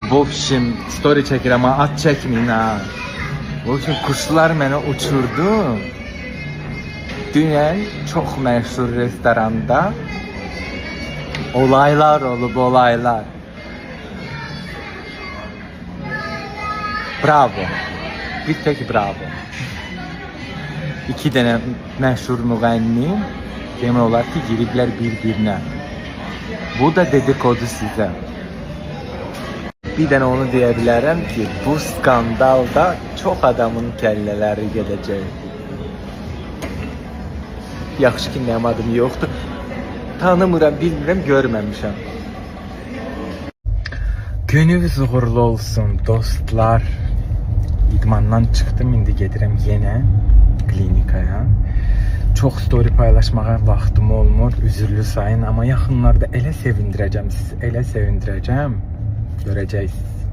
Bu общем, story çəkirəm, amma at çəkməyin ha. Bu общem, kuşlar məni uçurdu. Dünən çox məşhur restoranda olaylar olub, olaylar. Bravo. Bir tek bravo. İki dənə məşhur müğənni demək olar ki, giriblər bir-birinə. Bu da dedikodu sizə. Bir dənə onu deyə bilərəm ki, bu skandalda çox adamın kəllələri gedəcək. Yaxşı ki, mənim adım yoxdur. Tanımıram, bilmirəm, görməmişəm. Gününüz uğurlu olsun dostlar. İdmandan çıxdım, indi gedirəm yenə klinikaya. Çox story paylaşmağa vaxtım olmur, üzürlü sayın. Amma yaxınlarda elə sevindirəcəm sizi, elə sevindirəcəm. Görəcəksiniz.